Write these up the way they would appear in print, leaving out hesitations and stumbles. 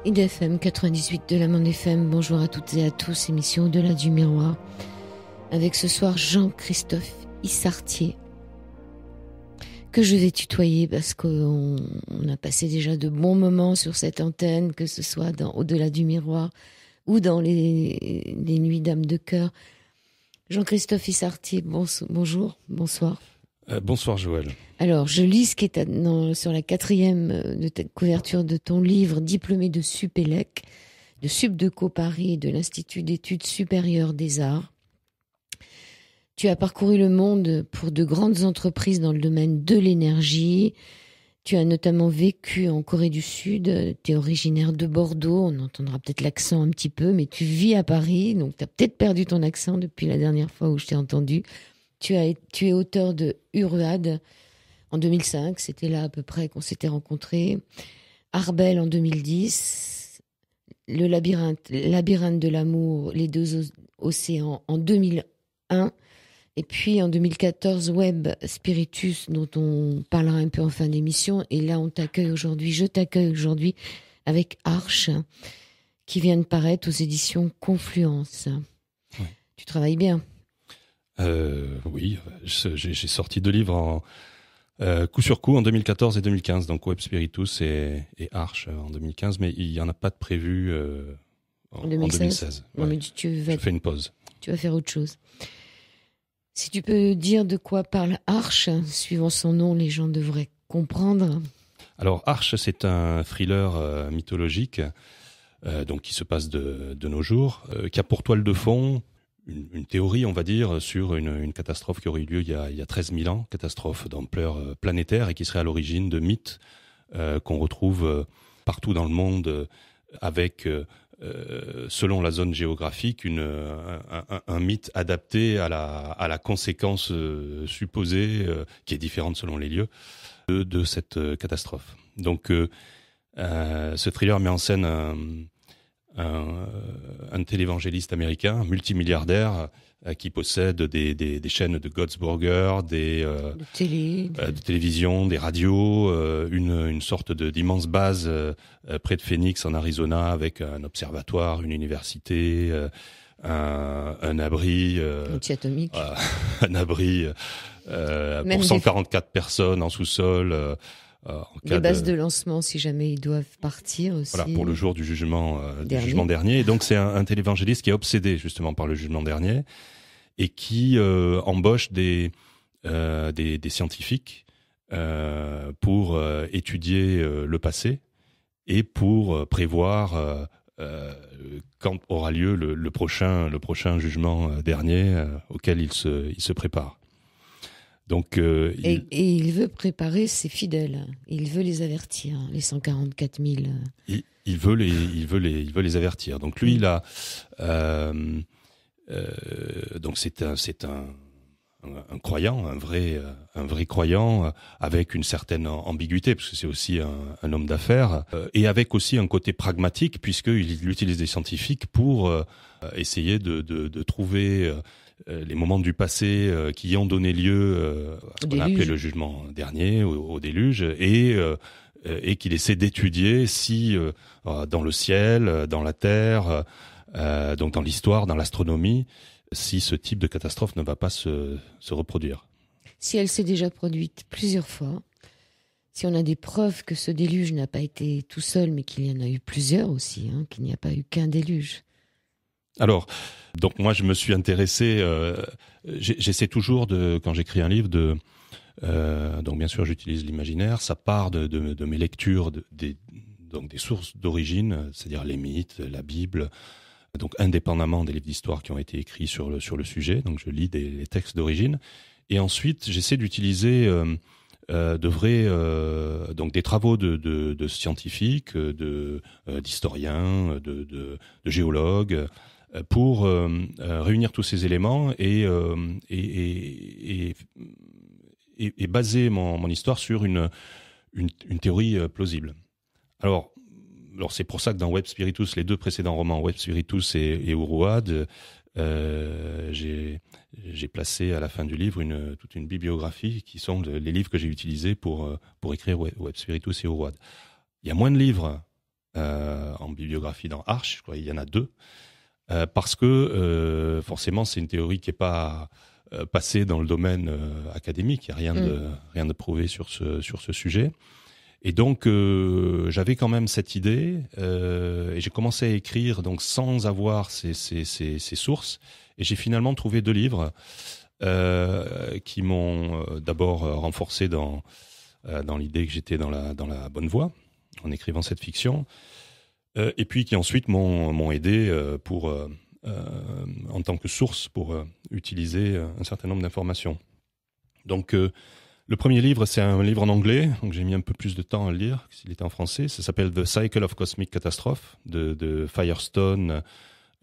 IDFM 98 de la Monde FM, bonjour à toutes et à tous, émission Au-delà du miroir, avec ce soir Jean-Christophe Issartier, que je vais tutoyer parce qu'on a passé déjà de bons moments sur cette antenne, que ce soit dans Au-delà du miroir ou dans les nuits d'âme de cœur. Jean-Christophe Issartier, bonjour, bonsoir. Bonsoir Joël. Alors, je lis ce qui est sur la 4e de ta couverture de ton livre, diplômé de Supélec, de Subdeco Paris et de l'Institut d'études supérieures des arts. Tu as parcouru le monde pour de grandes entreprises dans le domaine de l'énergie. Tu as notamment vécu en Corée du Sud. Tu es originaire de Bordeaux. On entendra peut-être l'accent un petit peu, mais tu vis à Paris. Donc, tu as peut-être perdu ton accent depuis la dernière fois où je t'ai entendu. Tu es auteur de Uruad en 2005, c'était là à peu près qu'on s'était rencontrés. Arbel en 2010, Le labyrinthe de l'amour, les deux océans en 2001, et puis en 2014, Web Spiritus, dont on parlera un peu en fin d'émission. Et là, je t'accueille aujourd'hui avec Arche, qui vient de paraître aux éditions Confluence. Oui. Tu travailles bien. Oui, j'ai sorti 2 livres coup sur coup en 2014 et 2015, donc Web Spiritus et Arche en 2015, mais il n'y en a pas de prévu en 2016. Non, ouais. mais je fais une pause. Tu vas faire autre chose. Si tu peux dire de quoi parle Arche, suivant son nom, les gens devraient comprendre. Alors Arche, c'est un thriller mythologique donc qui se passe de nos jours, qui a pour toile de fond une théorie, on va dire, sur une catastrophe qui aurait eu lieu il y a 13 000 ans, catastrophe d'ampleur planétaire et qui serait à l'origine de mythes qu'on retrouve partout dans le monde avec, selon la zone géographique, un mythe adapté à la conséquence supposée, qui est différente selon les lieux, de cette catastrophe. Donc, ce thriller met en scène un télévangéliste américain, multimilliardaire, qui possède des chaînes de Gottsburger, de télévision, des radios, une sorte d'immense base près de Phoenix en Arizona avec un observatoire, une université, un abri, atomique. Un abri pour 144 personnes en sous-sol. Des bases de lancement si jamais ils doivent partir aussi. Voilà, pour le jour du jugement dernier. Et donc c'est un télévangéliste qui est obsédé justement par le jugement dernier et qui embauche des scientifiques pour étudier le passé et pour prévoir quand aura lieu le prochain jugement dernier auquel il se prépare. Donc, et il veut préparer ses fidèles. Il veut les avertir, les 144 000. Il veut les avertir. Donc lui, il a donc c'est un croyant, un vrai croyant, avec une certaine ambiguïté, parce que c'est aussi un homme d'affaires, et avec aussi un côté pragmatique, puisqu'il utilise des scientifiques pour essayer de trouver les moments du passé qui ont donné lieu à ce qu'on a appelé le jugement dernier, au déluge, et qu'il essaie d'étudier si dans le ciel, dans la terre, donc dans l'histoire, dans l'astronomie, si ce type de catastrophe ne va pas se reproduire. Si elle s'est déjà produite plusieurs fois, si on a des preuves que ce déluge n'a pas été tout seul, mais qu'il y en a eu plusieurs aussi, qu'il n'y a pas eu qu'un déluge. Alors, donc moi je me suis intéressé, j'essaie toujours quand j'écris un livre donc bien sûr j'utilise l'imaginaire, ça part de mes lectures donc des sources d'origine, c'est-à-dire les mythes, la Bible, donc indépendamment des livres d'histoire qui ont été écrits sur le sujet, donc je lis les textes d'origine, et ensuite j'essaie d'utiliser donc des travaux de scientifiques, d'historiens, de géologues, pour réunir tous ces éléments et baser mon histoire sur une théorie plausible. Alors c'est pour ça que dans Web Spiritus, les 2 précédents romans, Web Spiritus et Uruad, j'ai placé à la fin du livre toute une bibliographie qui sont les livres que j'ai utilisés pour écrire Web Spiritus et Uruad. Il y a moins de livres en bibliographie dans Arche, je crois qu'il y en a 2, parce que forcément c'est une théorie qui n'est pas passée dans le domaine académique, il n'y a rien de prouvé sur ce sujet. Et donc j'avais quand même cette idée et j'ai commencé à écrire donc sans avoir ces sources, et j'ai finalement trouvé 2 livres qui m'ont d'abord renforcé dans l'idée que j'étais dans la bonne voie en écrivant cette fiction, et puis qui ensuite m'ont aidé en tant que source pour utiliser un certain nombre d'informations. Donc le premier livre, c'est un livre en anglais, donc j'ai mis un peu plus de temps à le lire s'il était en français. Ça s'appelle The Cycle of Cosmic Catastrophe de Firestone,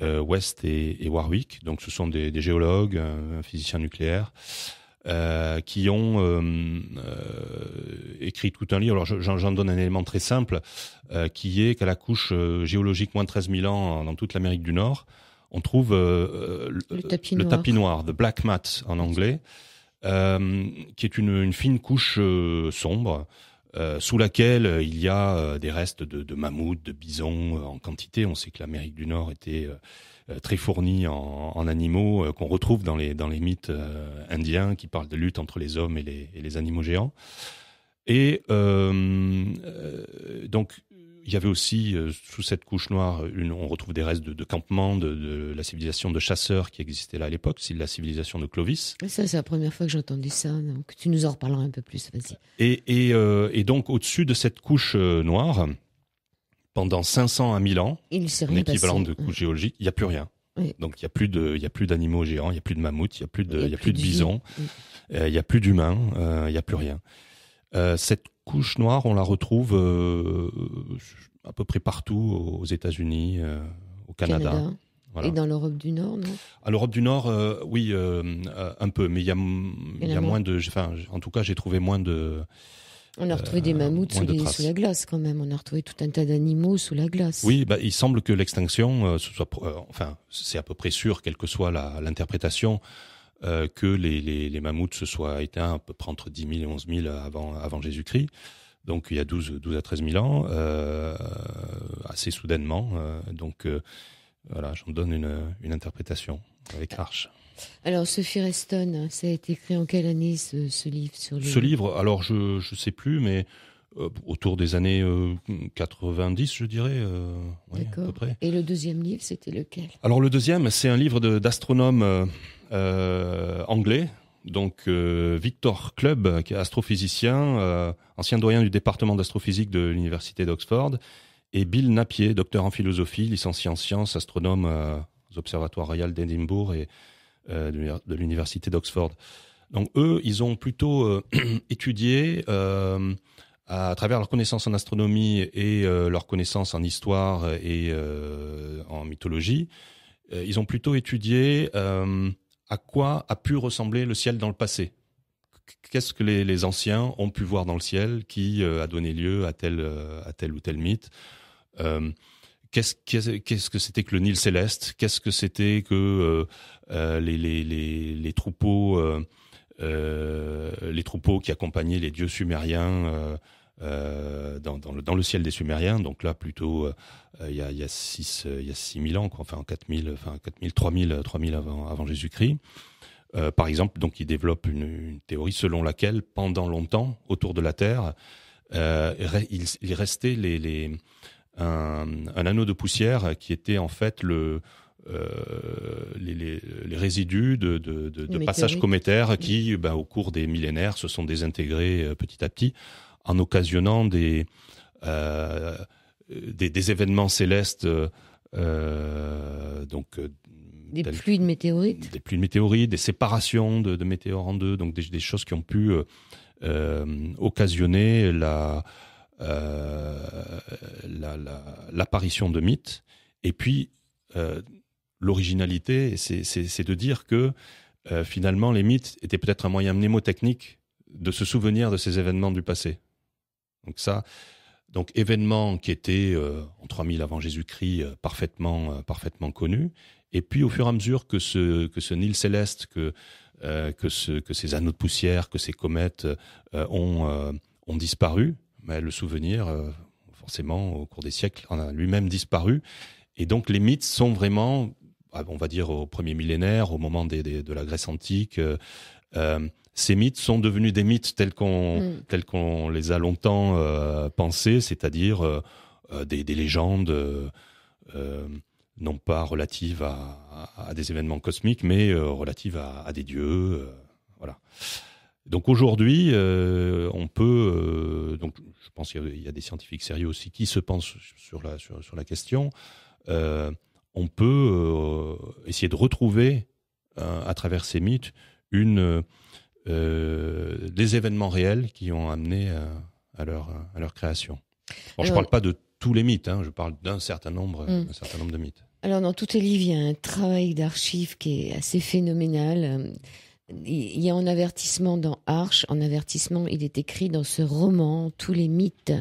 West et Warwick. Donc ce sont des géologues, un physicien nucléaire, qui ont écrit tout un livre. Alors j'en donne un élément très simple, qui est qu'à la couche géologique moins 13 000 ans dans toute l'Amérique du Nord, on trouve le tapis noir, the black mat en anglais, qui est une fine couche sombre, sous laquelle il y a des restes de mammouths, de bisons en quantité. On sait que l'Amérique du Nord était très fournie en animaux qu'on retrouve dans les mythes indiens qui parlent de lutte entre les hommes et les animaux géants. Et donc il y avait aussi sous cette couche noire, on retrouve des restes de campements de la civilisation de chasseurs qui existait là à l'époque, c'est la civilisation de Clovis. Ça, c'est la première fois que j'ai entendu ça, donc tu nous en reparleras un peu plus, vas-y. Et donc au-dessus de cette couche noire, pendant 500 à 1000 ans, un équivalent de couche géologique, il n'y a plus rien. Oui. Donc il n'y a plus d'animaux géants, il n'y a plus de mammouths, il n'y a plus de bisons, oui. il n'y a plus d'humains, il n'y a plus rien. Cette couche noire, on la retrouve à peu près partout aux États-Unis, au Canada. Voilà. Et dans l'Europe du Nord, non ? À l'Europe du Nord, oui, un peu, mais il y a moins de. Enfin, en tout cas, j'ai trouvé moins de. On a retrouvé des mammouths sous la glace quand même. On a retrouvé tout un tas d'animaux sous la glace. Oui, il semble que l'extinction, c'est à peu près sûr, quelle que soit l'interprétation, que les mammouths se soient éteints à peu près entre 10 000 et 11 000 avant Jésus-Christ. Donc il y a 12 à 13 000 ans, assez soudainement. Voilà, j'en donne une interprétation avec Arche. Alors, ce Firestone, ça a été écrit en quelle année, ce livre sur Ce livre, alors je ne sais plus, mais autour des années 90, je dirais. Ouais, à peu près. Et le deuxième livre, c'était lequel ? Alors, le deuxième, c'est un livre d'astronome anglais. Donc, Victor Clubb, qui est astrophysicien, ancien doyen du département d'astrophysique de l'université d'Oxford, et Bill Napier, docteur en philosophie, licencié en sciences, astronome aux observatoires royaux d'Édimbourg et de l'université d'Oxford. Donc eux, ils ont plutôt étudié, à travers leurs connaissances en astronomie et leurs connaissances en histoire et en mythologie, ils ont plutôt étudié à quoi a pu ressembler le ciel dans le passé. Qu'est-ce que les anciens ont pu voir dans le ciel qui a donné lieu à tel ou tel mythe. Qu'est-ce que c'était que le Nil céleste? Qu'est-ce que c'était que les troupeaux qui accompagnaient les dieux sumériens dans le ciel des Sumériens? Donc là, plutôt, il y a 6 000 ans, quoi, enfin 3 000 avant Jésus-Christ. Par exemple, donc il développe une théorie selon laquelle, pendant longtemps, autour de la Terre, il restait un anneau de poussière qui était en fait les résidus de passages cométaires qui, au cours des millénaires, se sont désintégrés petit à petit, en occasionnant des événements célestes, des pluies de météorites. Des pluies de météorites, des séparations de météores en deux, donc des choses qui ont pu occasionner l'apparition de mythes. Et puis, l'originalité, c'est de dire que finalement, les mythes étaient peut-être un moyen mnémotechnique de se souvenir de ces événements du passé. Donc événements qui étaient en 3000 avant Jésus-Christ parfaitement connus. Et puis au fur et à mesure que ce Nil céleste, que ces anneaux de poussière, que ces comètes ont disparu, mais le souvenir forcément, au cours des siècles, en a lui-même disparu. Et donc, les mythes sont vraiment, on va dire, au premier millénaire, au moment de la Grèce antique. Ces mythes sont devenus des mythes tels qu'on les a longtemps pensés, c'est-à-dire des légendes, non pas relatives à des événements cosmiques, mais relatives à des dieux. Voilà. Donc aujourd'hui, on peut, donc je pense qu'il y a des scientifiques sérieux aussi qui se penchent sur la question. On peut essayer de retrouver à travers ces mythes des événements réels qui ont amené à leur création. Bon, je ne parle pas de tous les mythes, je parle d'un certain nombre de mythes. Alors, dans tous tes livres, il y a un travail d'archives qui est assez phénoménal. Il y a un avertissement dans Arche. En avertissement, il est écrit dans ce roman tous les mythes,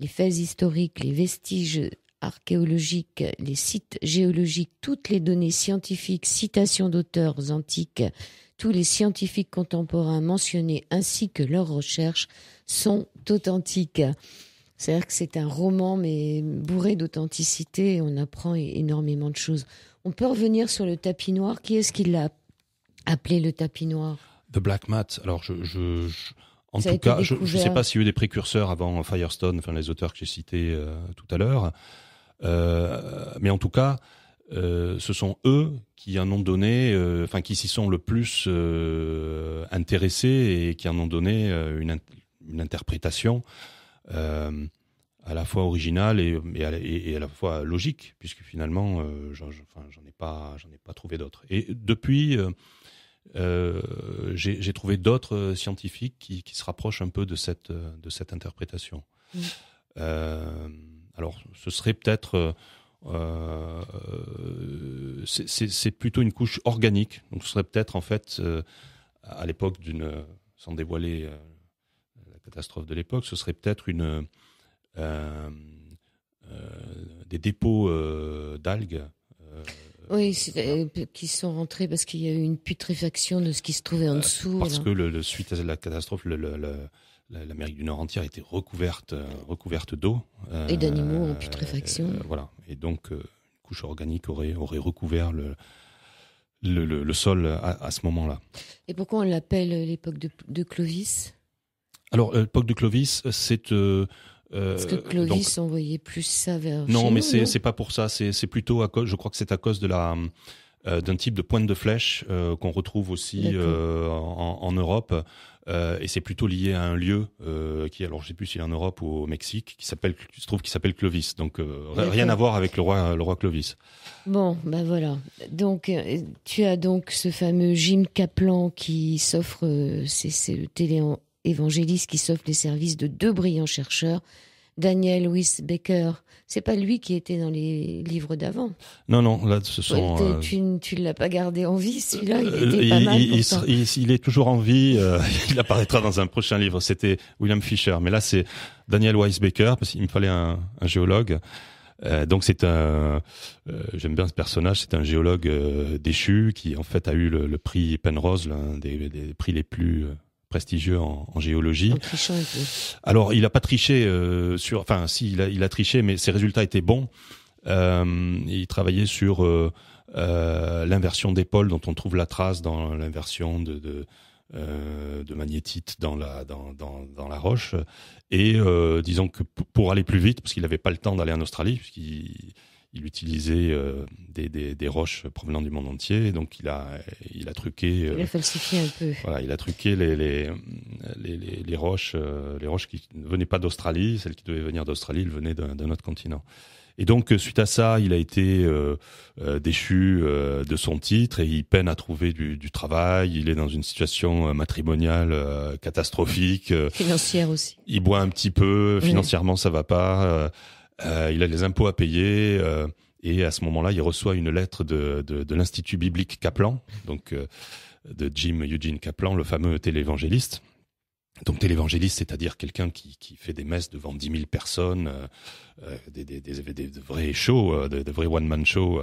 les faits historiques, les vestiges archéologiques, les sites géologiques, toutes les données scientifiques, citations d'auteurs antiques, tous les scientifiques contemporains mentionnés ainsi que leurs recherches sont authentiques. C'est-à-dire que c'est un roman, mais bourré d'authenticité, et on apprend énormément de choses. On peut revenir sur le tapis noir. Qui est-ce qui l'a appelé le tapis noir ? The Black Mat. Alors, en tout cas, je ne sais pas s'il y a eu des précurseurs avant Firestone, enfin les auteurs que j'ai cités tout à l'heure. Mais en tout cas, ce sont eux qui en ont donné, qui s'y sont le plus intéressés et qui en ont donné une interprétation à la fois originale et à la fois logique, puisque finalement, j'en ai pas trouvé d'autres. Et depuis, j'ai trouvé d'autres scientifiques qui se rapprochent un peu de cette interprétation. Alors, ce serait peut-être c'est plutôt une couche organique. Donc, ce serait peut-être en fait à l'époque sans dévoiler la catastrophe de l'époque, ce serait peut-être des dépôts d'algues. Oui, qui sont rentrés parce qu'il y a eu une putréfaction de ce qui se trouvait en dessous. Parce que suite à la catastrophe, l'Amérique du Nord entière était recouverte d'eau. Et d'animaux en putréfaction. Voilà. Et donc, une couche organique aurait recouvert le sol à ce moment-là. Et pourquoi on l'appelle l'époque de Clovis ? Alors, l'époque de Clovis, c'est... Parce que Clovis envoyait plus ça vers... Non, mais c'est pas pour ça. C'est plutôt à cause... Je crois que c'est à cause d'un type de pointe de flèche qu'on retrouve aussi en Europe. Et c'est plutôt lié à un lieu alors je sais plus s'il est en Europe ou au Mexique, qui s'appelle Clovis. Donc rien à voir avec le roi Clovis. Bon, ben voilà. Donc tu as donc ce fameux Jim Kaplan qui s'offre, c'est le téléévangéliste qui s'offre les services de deux brillants chercheurs, Daniel Wyss Baker. C'est pas lui qui était dans les livres d'avant. Non, là, ce sont... Tu l'as pas gardé en vie, celui-là, il était pas mal. Il est toujours en vie, il apparaîtra dans un prochain livre. C'était William Fisher, mais là, c'est Daniel Wyss Baker, parce qu'il me fallait un géologue. Donc c'est j'aime bien ce personnage, c'est un géologue déchu qui, en fait, a eu le prix Penrose, l'un des prix les plus... prestigieux en géologie. En trichant un peu. Alors, il n'a pas triché il a triché, mais ses résultats étaient bons. Il travaillait sur l'inversion des pôles, dont on trouve la trace dans l'inversion de magnétite dans la roche. Et disons que pour aller plus vite, parce qu'il n'avait pas le temps d'aller en Australie, puisqu'il utilisait des roches provenant du monde entier, donc il a truqué. Il a falsifié un peu. Voilà, il a truqué les roches qui ne venaient pas d'Australie, celles qui devaient venir d'Australie, elles venaient d'un autre continent. Et donc suite à ça, il a été déchu de son titre et il peine à trouver du travail. Il est dans une situation matrimoniale catastrophique. Financière aussi. Il boit un petit peu, financièrement ça va pas. Il a les impôts à payer et à ce moment-là, il reçoit une lettre de l'Institut biblique Kaplan, donc de Jim Eugene Kaplan, le fameux téléévangéliste. Donc téléévangéliste, c'est-à-dire quelqu'un qui fait des messes devant 10 000 personnes, des vrais shows, de vrais one-man shows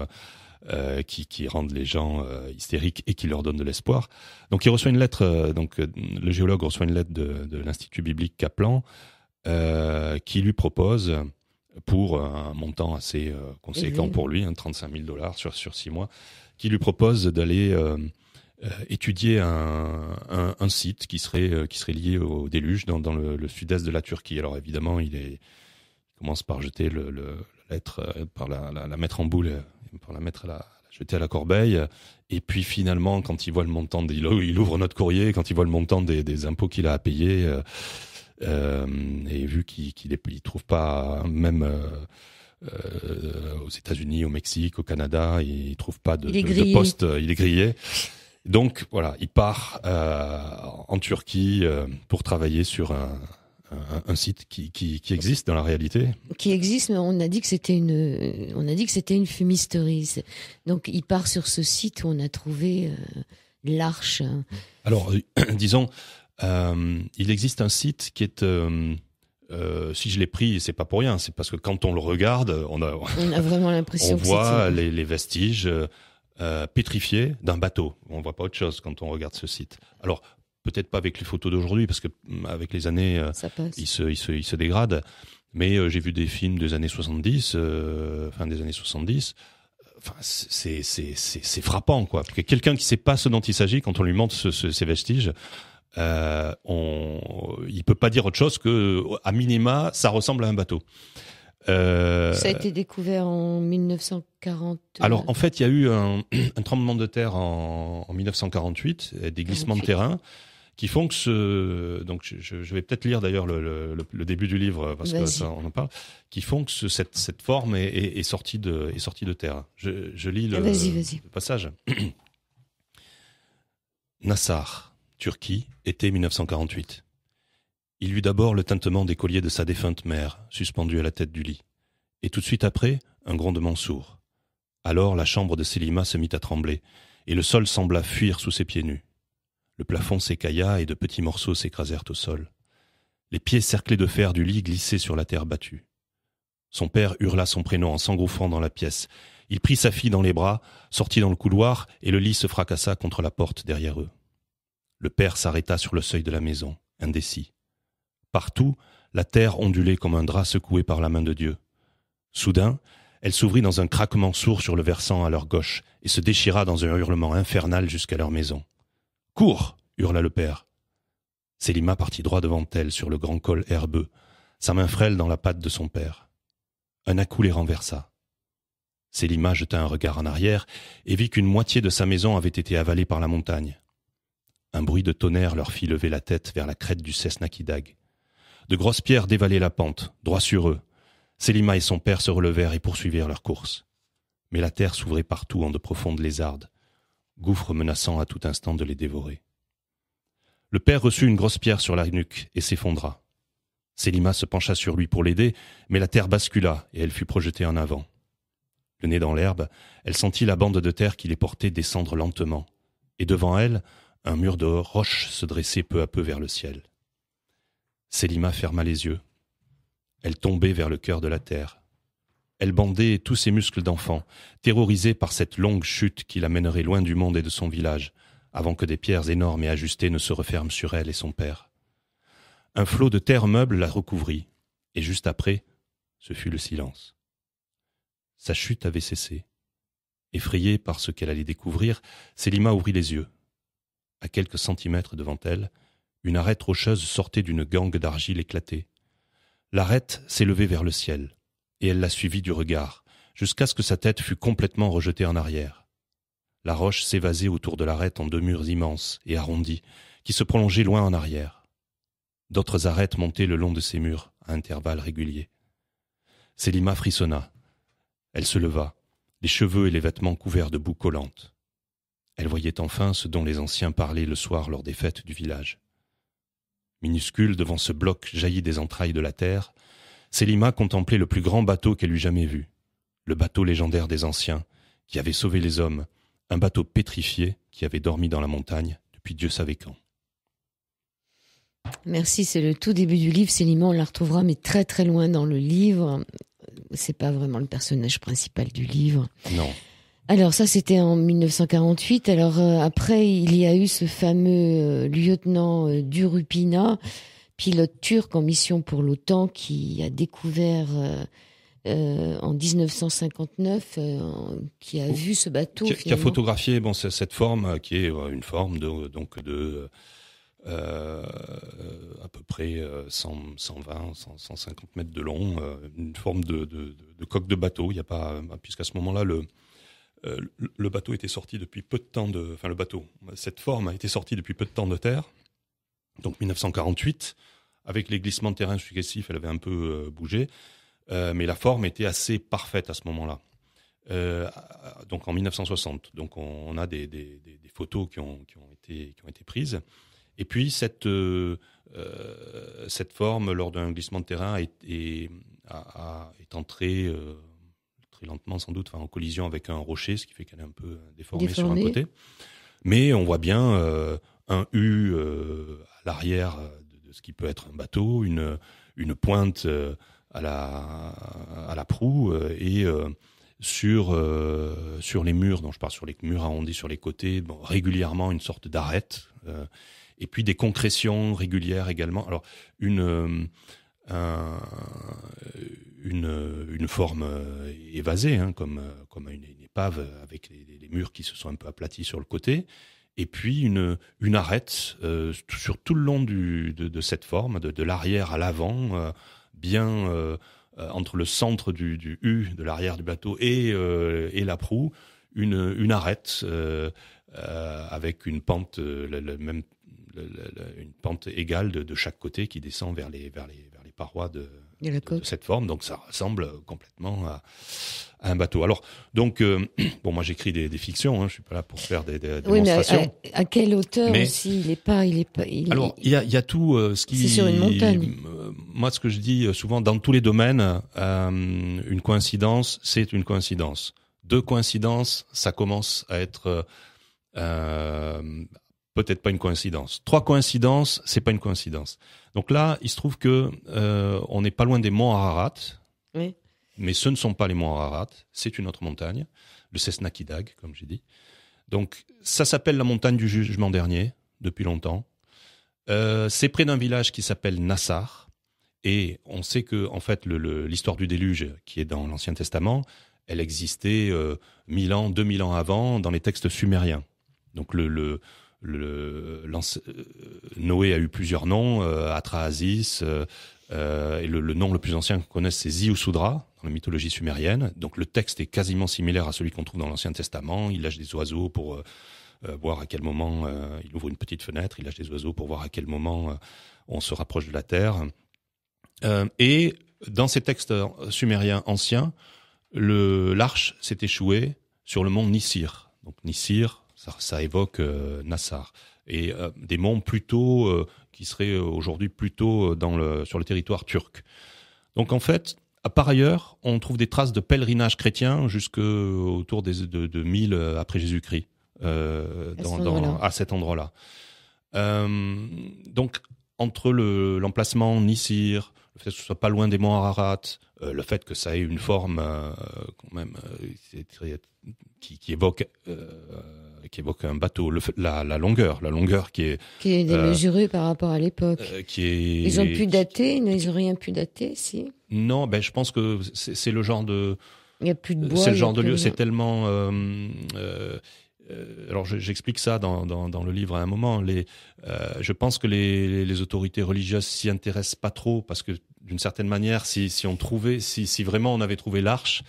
qui rendent les gens hystériques et qui leur donnent de l'espoir. Donc il reçoit une lettre, le géologue reçoit une lettre de l'Institut biblique Kaplan qui lui propose pour un montant assez conséquent Élevé. pour lui, hein, 35 000 $ sur 6 mois, qui lui propose d'aller étudier un site qui serait lié au déluge dans le sud-est de la Turquie. Alors évidemment, il commence par jeter la lettre, par la mettre en boule, par la jeter à la corbeille. Et puis finalement, quand il voit le montant, il ouvre notre courrier, quand il voit le montant des impôts qu'il a à payer, et vu qu'il trouve pas, même aux États-Unis, au Mexique, au Canada, il trouve pas de poste, il est grillé. Donc voilà, il part en Turquie pour travailler sur un site qui existe dans la réalité. Qui existe, mais on a dit que c'était une fumisterie. Donc il part sur ce site où on a trouvé l'arche. Alors disons, il existe un site qui est si je l'ai pris, c'est pas pour rien, c'est parce que quand on le regarde, on a vraiment l'impression on voit les vestiges pétrifiés d'un bateau. On voit pas autre chose quand on regarde ce site. Alors peut-être pas avec les photos d'aujourd'hui, parce que avec les années, il se dégrade. Mais j'ai vu des films des années 70, fin des années 70. Enfin, c'est frappant, quoi. Parce que quelqu'un qui sait pas ce dont il s'agit, quand on lui montre ces vestiges, il peut pas dire autre chose que, à minima, ça ressemble à un bateau. Ça a été découvert en 1940. Alors, en fait, il y a eu un tremblement de terre en 1948, des glissements de terrain qui font que donc je vais peut-être lire d'ailleurs le début du livre parce que ça, on en parle, qui font que cette forme est sortie de terre. Je lis le passage. Nassar, Turquie, été 1948. Il eut d'abord le tintement des colliers de sa défunte mère, suspendus à la tête du lit. Et tout de suite après, un grondement sourd. Alors la chambre de Sélima se mit à trembler, et le sol sembla fuir sous ses pieds nus. Le plafond s'écailla et de petits morceaux s'écrasèrent au sol. Les pieds cerclés de fer du lit glissaient sur la terre battue. Son père hurla son prénom en s'engouffrant dans la pièce. Il prit sa fille dans les bras, sortit dans le couloir, et le lit se fracassa contre la porte derrière eux. Le père s'arrêta sur le seuil de la maison, indécis. Partout, la terre ondulait comme un drap secoué par la main de Dieu. Soudain, elle s'ouvrit dans un craquement sourd sur le versant à leur gauche et se déchira dans un hurlement infernal jusqu'à leur maison. « Cours !» hurla le père. Sélima partit droit devant elle sur le grand col herbeux, sa main frêle dans la patte de son père. Un à-coup les renversa. Sélima jeta un regard en arrière et vit qu'une moitié de sa maison avait été avalée par la montagne. Un bruit de tonnerre leur fit lever la tête vers la crête du Sesnakidag. De grosses pierres dévalaient la pente, droit sur eux. Sélima et son père se relevèrent et poursuivirent leur course. Mais la terre s'ouvrait partout en de profondes lézardes, gouffres menaçant à tout instant de les dévorer. Le père reçut une grosse pierre sur la nuque et s'effondra. Sélima se pencha sur lui pour l'aider, mais la terre bascula et elle fut projetée en avant. Le nez dans l'herbe, elle sentit la bande de terre qui les portait descendre lentement, et devant elle, un mur de roches se dressait peu à peu vers le ciel. Sélima ferma les yeux. Elle tombait vers le cœur de la terre. Elle bandait tous ses muscles d'enfant, terrorisée par cette longue chute qui la mènerait loin du monde et de son village, avant que des pierres énormes et ajustées ne se referment sur elle et son père. Un flot de terre meuble la recouvrit, et juste après, ce fut le silence. Sa chute avait cessé. Effrayée par ce qu'elle allait découvrir, Sélima ouvrit les yeux. À quelques centimètres devant elle, une arête rocheuse sortait d'une gangue d'argile éclatée. L'arête s'élevait vers le ciel, et elle la suivit du regard, jusqu'à ce que sa tête fût complètement rejetée en arrière. La roche s'évasait autour de l'arête en deux murs immenses et arrondis, qui se prolongeaient loin en arrière. D'autres arêtes montaient le long de ces murs, à intervalles réguliers. Sélima frissonna. Elle se leva, les cheveux et les vêtements couverts de boue collante. Elle voyait enfin ce dont les anciens parlaient le soir lors des fêtes du village. Minuscule devant ce bloc jailli des entrailles de la terre, Sélima contemplait le plus grand bateau qu'elle eût jamais vu, le bateau légendaire des anciens, qui avait sauvé les hommes, un bateau pétrifié qui avait dormi dans la montagne depuis Dieu savait quand. Merci, c'est le tout début du livre. Sélima, on la retrouvera, mais très très loin dans le livre. C'est pas vraiment le personnage principal du livre. Non. Alors ça, c'était en 1948. Alors après, il y a eu ce fameux lieutenant Durupina, pilote turc en mission pour l'OTAN, qui a découvert en 1959 qui a vu ce bateau. Qui a photographié cette forme qui est une forme de à peu près 120, 150 mètres de long, une forme de coque de bateau. Il y a pas, puisqu'à ce moment-là, le bateau était sorti depuis peu de temps cette forme a été sortie depuis peu de temps de terre. Donc 1948, avec les glissements de terrain successifs, elle avait un peu bougé, mais la forme était assez parfaite à ce moment-là. Donc en 1960, donc on a des photos qui ont été prises. Et puis cette forme, lors d'un glissement de terrain, est entrée très lentement sans doute, en collision avec un rocher, ce qui fait qu'elle est un peu déformée sur un côté. Mais on voit bien un U à l'arrière de ce qui peut être un bateau, une pointe à la proue et sur les murs, dont je parle, sur les murs arrondis sur les côtés, régulièrement une sorte d'arête. Et puis des concrétions régulières également. Alors une forme évasée, comme une épave avec les murs qui se sont un peu aplatis sur le côté. Et puis une arête sur tout le long de cette forme, de l'arrière à l'avant, bien entre le centre du U de l'arrière du bateau et la proue, une arête avec une pente une pente égale de chaque côté qui descend vers les parois de cette forme. Donc ça ressemble complètement à un bateau. Alors donc moi j'écris des fictions, je suis pas là pour faire des démonstrations. Mais à quelle hauteur aussi il est pas. Alors il y a tout ce qui. C'est sur une montagne. Moi ce que je dis souvent dans tous les domaines, une coïncidence c'est une coïncidence. Deux coïncidences, ça commence à être peut-être pas une coïncidence. Trois coïncidences, c'est pas une coïncidence. Donc là, il se trouve que on n'est pas loin des monts Ararat. Oui. Mais ce ne sont pas les monts Ararat, c'est une autre montagne, le Cessna Kidag, comme j'ai dit. Donc ça s'appelle la montagne du jugement dernier depuis longtemps. C'est près d'un village qui s'appelle Nassar, et on sait que en fait l'histoire du déluge qui est dans l'Ancien Testament, elle existait 1000 ans, 2000 ans avant dans les textes sumériens. Donc Noé a eu plusieurs noms, Atrahasis, et le nom le plus ancien qu'on connaisse, c'est Ziusudra, dans la mythologie sumérienne. Donc le texte est quasiment similaire à celui qu'on trouve dans l'Ancien Testament. Il lâche des oiseaux pour voir à quel moment, il ouvre une petite fenêtre, il lâche des oiseaux pour voir à quel moment on se rapproche de la Terre. Et dans ces textes sumériens anciens, l'arche s'est échouée sur le mont Nissir. Donc Nissir, ça évoque Nassar. Et des monts plutôt qui seraient aujourd'hui plutôt sur le territoire turc. Donc en fait, par ailleurs, on trouve des traces de pèlerinage chrétien jusqu'autour de 1000 après Jésus-Christ à cet endroit-là. Donc entre l'emplacement Nissir, le fait que ce soit pas loin des monts Ararat, le fait que ça ait une forme quand même qui évoque un bateau, la longueur qui est démesurée par rapport à l'époque. Ils ont pu dater, ils ont rien pu dater, si. Non, je pense que c'est le genre de. Il y a plus de bois. C'est le genre de lieu, c'est tellement. Alors j'explique ça dans le livre à un moment. Je pense que les autorités religieuses s'y intéressent pas trop parce que d'une certaine manière, si vraiment on avait trouvé l'arche,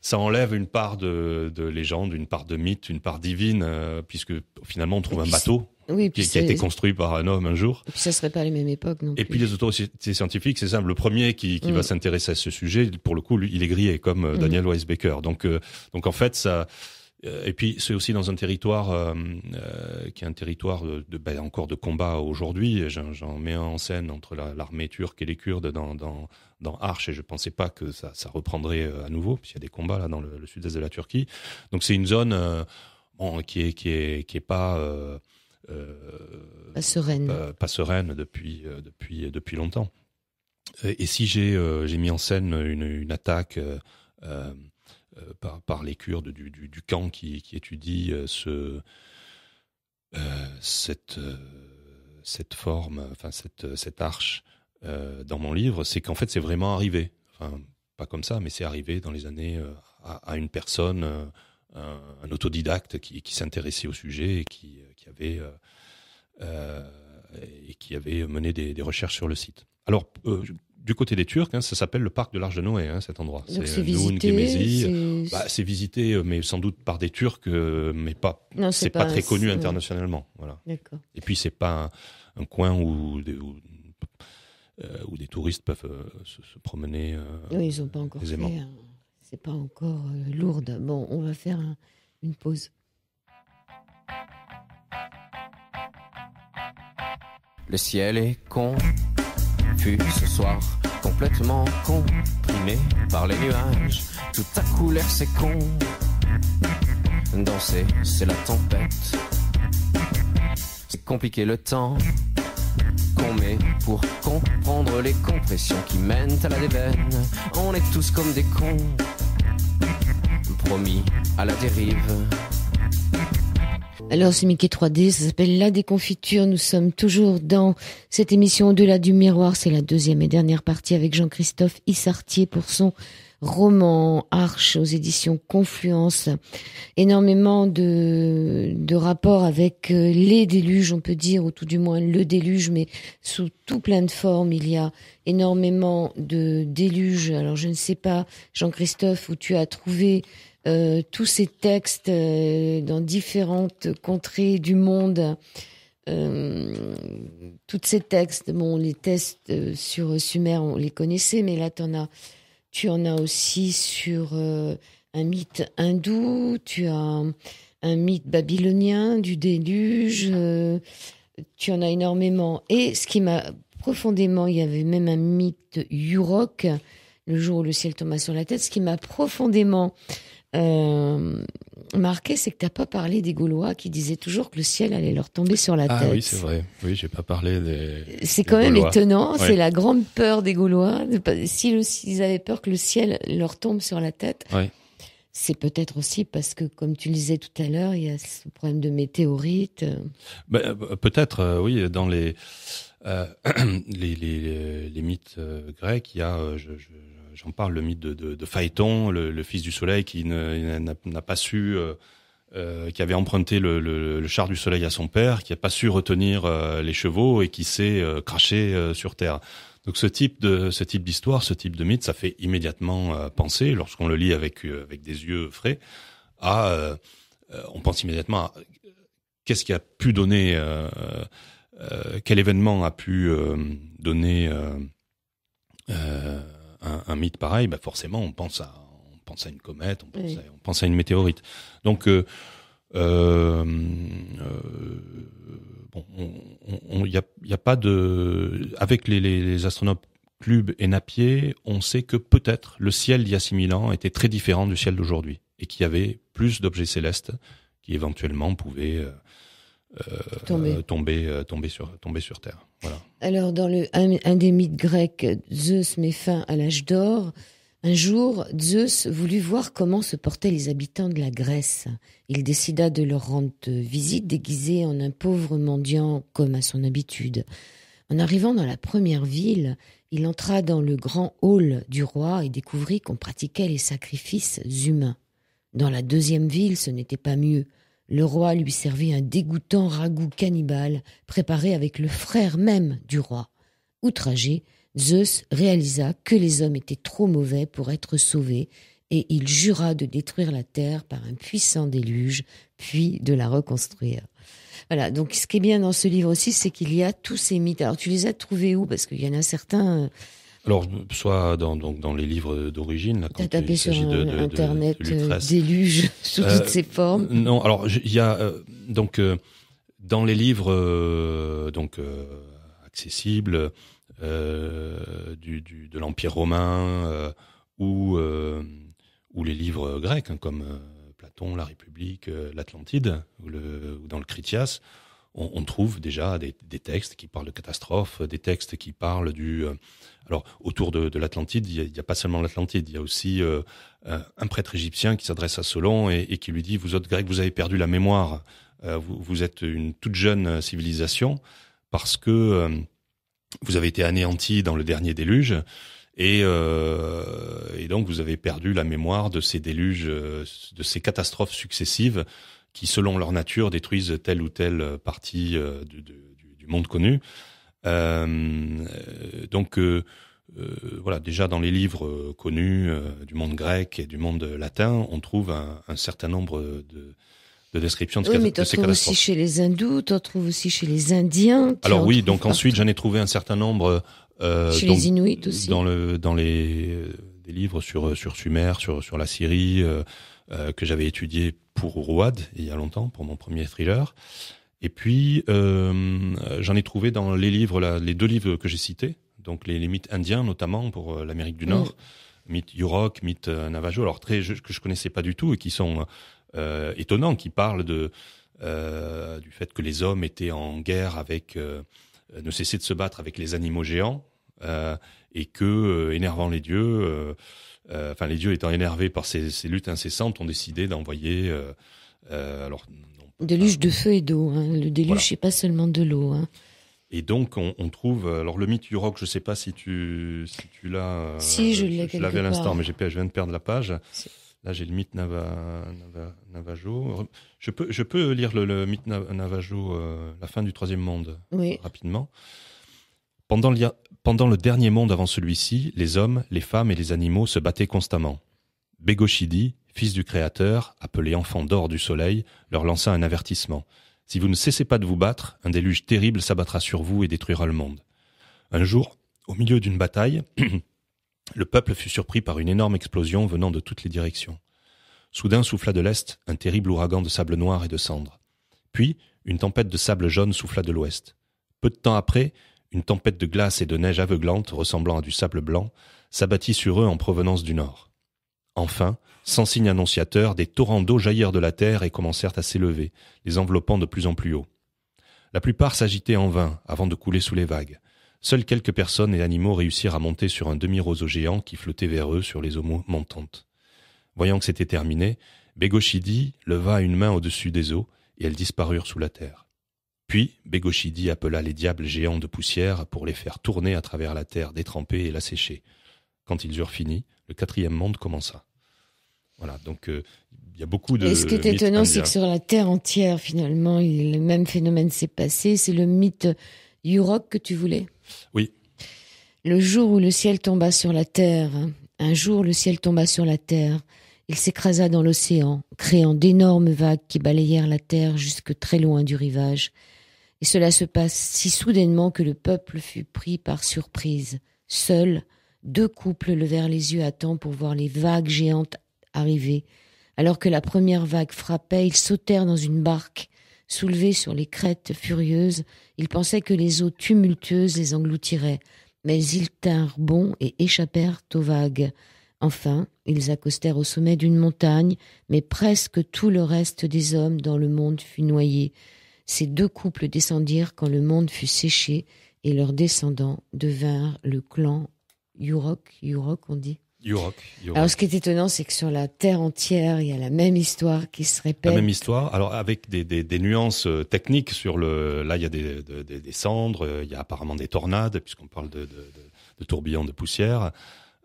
ça enlève une part de légende, une part de mythe, une part divine, puisque finalement on trouve un bateau qui a été construit par un homme un jour. Et puis ça serait pas à la même époque non plus. Et puis les autorités scientifiques, c'est simple, le premier qui va s'intéresser à ce sujet, pour le coup, lui, il est grillé comme Daniel Weisbecker. Donc en fait ça. Et puis c'est aussi dans un territoire qui est un territoire encore de combat aujourd'hui. J'en mets un en scène entre l'armée turque et les Kurdes dans Arche, et je pensais pas que ça reprendrait à nouveau, puisqu'il y a des combats là dans le sud-est de la Turquie. Donc c'est une zone qui est pas sereine. Pas sereine depuis longtemps. Et si j'ai mis en scène une attaque par les Kurdes du camp qui étudie cette forme, enfin cette arche dans mon livre, c'est qu'en fait c'est vraiment arrivé. Enfin, pas comme ça, mais c'est arrivé dans les années à une personne, un autodidacte qui s'intéressait au sujet et qui avait mené des recherches sur le site. Alors, du côté des Turcs, ça s'appelle le parc de l'Arche de Noé, cet endroit. Donc c'est visité, c'est visité, mais sans doute par des Turcs, mais pas. Non, c'est pas très connu internationalement. Voilà. D'accord. Et puis c'est pas un coin où des touristes peuvent se promener. Oui, ils n'ont pas encore aisément. fait. C'est pas encore lourde. Bon, on va faire une pause. Le ciel est confus ce soir, complètement comprimé par les nuages. Tout à coup l'air c'est con. Danser, c'est la tempête. C'est compliqué le temps qu'on met pour comprendre les compressions qui mènent à la déveine. On est tous comme des cons, promis à la dérive. Alors c'est Mickey 3D, ça s'appelle La Déconfiture. Nous sommes toujours dans cette émission Au-delà du miroir. C'est la deuxième et dernière partie avec Jean-Christophe Issartier pour son roman Arche aux éditions Confluence. Énormément de rapports avec les déluges, on peut dire, ou tout du moins le déluge, mais sous tout plein de formes. Il y a énormément de déluges. Alors je ne sais pas, Jean-Christophe, où tu as trouvé tous ces textes dans différentes contrées du monde. Tous ces textes, bon, les textes sur Sumer, on les connaissait, mais là tu en as aussi sur un mythe hindou, tu as un mythe babylonien du déluge, tu en as énormément. Et ce qui m'a profondément, il y avait même un mythe yurok, le jour où le ciel tomba sur la tête, ce qui m'a profondément marqué, c'est que tu n'as pas parlé des Gaulois qui disaient toujours que le ciel allait leur tomber sur la tête. Ah oui, c'est vrai. Oui, j'ai pas parlé des. C'est quand même Gaulois. étonnant. Ouais. C'est la grande peur des Gaulois. S'ils avaient peur que le ciel leur tombe sur la tête, Ouais. c'est peut-être aussi parce que, comme tu le disais tout à l'heure, il y a ce problème de météorites. Peut-être, oui, dans les mythes grecs, il y a, j'en parle, le mythe de Phaéton, le fils du soleil qui n'a pas su, qui avait emprunté le char du soleil à son père, qui n'a pas su retenir les chevaux et qui s'est craché sur terre. Donc ce type d'histoire, ce type de mythe, ça fait immédiatement penser, lorsqu'on le lit avec des yeux frais, on pense immédiatement à qu'est-ce qui a pu donner, quel événement a pu donner un mythe pareil. Ben forcément, on pense à une comète, on pense à une météorite. Donc bon, il y a pas de, avec les astronomes Clube et Napier, on sait que peut-être le ciel d'il y a 6000 ans était très différent du ciel d'aujourd'hui et qu'il y avait plus d'objets célestes qui éventuellement pouvaient tomber sur Terre. Voilà. Alors, dans un des mythes grecs, Zeus met fin à l'âge d'or. Un jour, Zeus voulut voir comment se portaient les habitants de la Grèce. Il décida de leur rendre visite déguisé en un pauvre mendiant comme à son habitude. En arrivant dans la première ville, il entra dans le grand hall du roi et découvrit qu'on pratiquait les sacrifices humains. Dans la deuxième ville, ce n'était pas mieux. Le roi lui servit un dégoûtant ragoût cannibale préparé avec le frère même du roi. Outragé, Zeus réalisa que les hommes étaient trop mauvais pour être sauvés et il jura de détruire la terre par un puissant déluge, puis de la reconstruire. Voilà, donc ce qui est bien dans ce livre aussi, c'est qu'il y a tous ces mythes. Alors tu les as trouvés où ? Parce qu'il y en a certains... Alors, soit dans les livres d'origine, là, quand t'as tapé il sur s'agit de Internet Lucrèce. déluge sous toutes ses formes. Non, alors il y a donc dans les livres accessibles de l'Empire romain ou les livres grecs, comme Platon, la République, l'Atlantide ou dans le Critias, on trouve déjà des textes qui parlent de catastrophes, des textes qui parlent alors autour de l'Atlantide, il y a pas seulement l'Atlantide, il y a aussi un prêtre égyptien qui s'adresse à Solon et qui lui dit: vous autres Grecs, vous avez perdu la mémoire, vous êtes une toute jeune civilisation parce que vous avez été anéantis dans le dernier déluge Et donc vous avez perdu la mémoire de ces déluges, de ces catastrophes successives qui, selon leur nature, détruisent telle ou telle partie du monde connu. Donc voilà, déjà dans les livres connus du monde grec et du monde latin, on trouve un certain nombre de descriptions de, oui, mais de ces tu retrouves aussi chez les hindous, tu retrouves aussi chez les Indiens. Alors oui, donc ensuite j'en ai trouvé un certain nombre chez les Inuits aussi. Dans des livres sur Sumer, sur la Syrie, que j'avais étudié pour Rouad il y a longtemps, pour mon premier thriller. Et puis j'en ai trouvé dans les livres, les 2 livres que j'ai cités, donc les mythes indiens notamment pour l'Amérique du Nord, mythe Yurok, mythe Navajo, alors que je connaissais pas du tout et qui sont étonnants, qui parlent du fait que les hommes étaient en guerre avec, ne cessaient de se battre avec les animaux géants, et que, énervant les dieux, les dieux étant énervés par ces luttes incessantes, ont décidé d'envoyer déluge de feu et d'eau. Hein. Le déluge, c'est pas seulement de l'eau. Hein. Et donc, on trouve... Alors, le mythe Yurok, je sais pas si tu l'as... Si, je l'ai quelque l'avais à l'instant, part. mais je viens de perdre la page. Là, j'ai le mythe Navajo. Je peux lire le mythe Navajo, la fin du 3e monde, rapidement. Pendant le dernier monde avant celui-ci, les hommes, les femmes et les animaux se battaient constamment. Bégochidi, fils du Créateur, appelé enfant d'or du soleil, leur lança un avertissement. Si vous ne cessez pas de vous battre, un déluge terrible s'abattra sur vous et détruira le monde. Un jour, au milieu d'une bataille, le peuple fut surpris par une énorme explosion venant de toutes les directions. Soudain souffla de l'est un terrible ouragan de sable noir et de cendres. Puis, une tempête de sable jaune souffla de l'ouest. Peu de temps après, une tempête de glace et de neige aveuglante, ressemblant à du sable blanc, s'abattit sur eux en provenance du nord. Enfin, sans signe annonciateur, des torrents d'eau jaillirent de la terre et commencèrent à s'élever, les enveloppant de plus en plus haut. La plupart s'agitaient en vain avant de couler sous les vagues. Seules quelques personnes et animaux réussirent à monter sur un demi-roseau géant qui flottait vers eux sur les eaux montantes. Voyant que c'était terminé, Bégochidi leva une main au-dessus des eaux et elles disparurent sous la terre. Puis, Bégochidi appela les diables géants de poussière pour les faire tourner à travers la terre détrempée et l'assécher. Quand ils eurent fini, le 4e monde commença. Voilà, donc il y a beaucoup de... Et ce qui est étonnant, c'est que sur la Terre entière, finalement, le même phénomène s'est passé. C'est le mythe Yurok que tu voulais ? Oui. Le jour où le ciel tomba sur la Terre, un jour le ciel tomba sur la Terre, il s'écrasa dans l'océan, créant d'énormes vagues qui balayèrent la Terre jusque très loin du rivage. Et cela se passe si soudainement que le peuple fut pris par surprise. Seuls, 2 couples levèrent les yeux à temps pour voir les vagues géantes arriver. Alors que la première vague frappait, ils sautèrent dans une barque. Soulevés sur les crêtes furieuses, ils pensaient que les eaux tumultueuses les engloutiraient. Mais ils tinrent bon et échappèrent aux vagues. Enfin, ils accostèrent au sommet d'une montagne, mais presque tout le reste des hommes dans le monde fut noyé. Ces 2 couples descendirent quand le monde fut séché, et leurs descendants devinrent le clan Yurok, on dit. Yurok. Alors, ce qui est étonnant, c'est que sur la Terre entière, il y a la même histoire qui se répète. La même histoire, alors avec des nuances techniques sur le... Là, il y a des cendres, il y a apparemment des tornades, puisqu'on parle de tourbillons de poussière.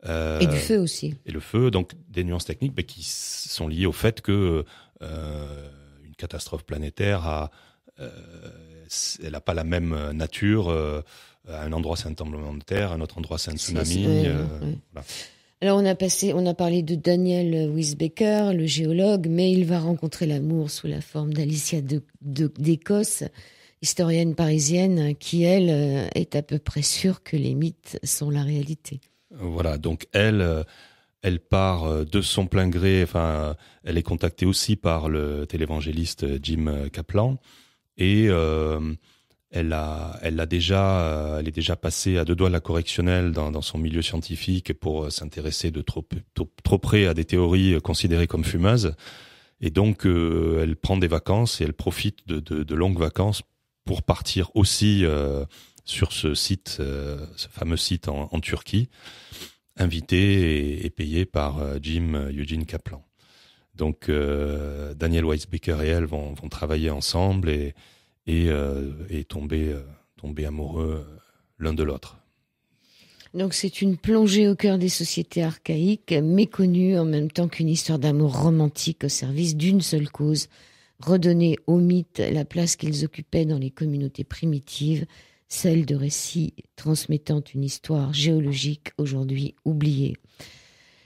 Et du feu aussi. Et le feu, donc des nuances techniques qui sont liées au fait que une catastrophe planétaire elle n'a pas la même nature. À un endroit, c'est un tremblement de terre, à un autre endroit, c'est un tsunami. Voilà. Alors, on a parlé de Daniel Wisbecker, le géologue, mais il va rencontrer l'amour sous la forme d'Alicia d'Écosse, historienne parisienne, qui, elle, est à peu près sûre que les mythes sont la réalité. Voilà, donc elle part de son plein gré, elle est contactée aussi par le télévangéliste Jim Kaplan, et elle est déjà passée à 2 doigts de la correctionnelle dans son milieu scientifique pour s'intéresser de trop près à des théories considérées comme fumeuses. Et donc, elle prend des vacances et elle profite de longues vacances pour partir aussi sur ce site, ce fameux site en Turquie, invitée et payée par Jim Eugene Kaplan. Donc, Daniel Weisbecker et elle vont travailler ensemble et tomber amoureux l'un de l'autre. Donc c'est une plongée au cœur des sociétés archaïques, méconnue en même temps qu'une histoire d'amour romantique au service d'une seule cause, redonner aux mythes la place qu'ils occupaient dans les communautés primitives, celle de récits transmettant une histoire géologique aujourd'hui oubliée.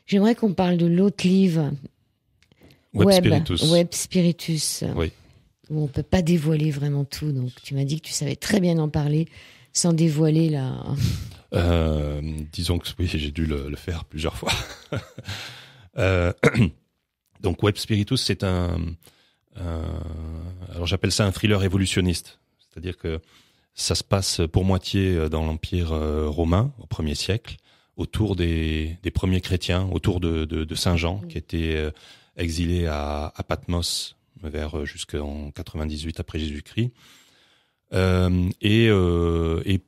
J'aimerais qu'on parle de l'autre livre, Web Spiritus, oui. Où on ne peut pas dévoiler vraiment tout. Donc tu m'as dit que tu savais très bien en parler sans dévoiler la... Disons que oui, j'ai dû le faire plusieurs fois. Donc Web Spiritus, c'est alors j'appelle ça un thriller évolutionniste. C'est-à-dire que ça se passe pour moitié dans l'Empire romain, au 1er siècle, autour des premiers chrétiens, autour de Saint Jean, qui était exilé à Patmos vers jusqu'en 98 après Jésus-Christ. Et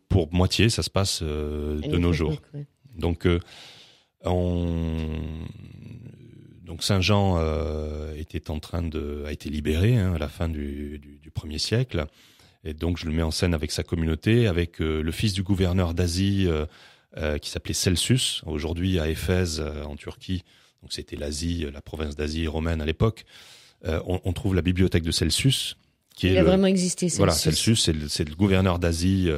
pour moitié, ça se passe de nos jours. Ouais. Donc Saint Jean a été libéré à la fin du 1er siècle. Et donc je le mets en scène avec sa communauté, avec le fils du gouverneur d'Asie qui s'appelait Celsus, aujourd'hui à Éphèse en Turquie. Donc c'était l'Asie, la province d'Asie romaine à l'époque. On trouve la bibliothèque de Celsus. Il a vraiment existé, Celsus. Voilà, Celsus, c'est le gouverneur d'Asie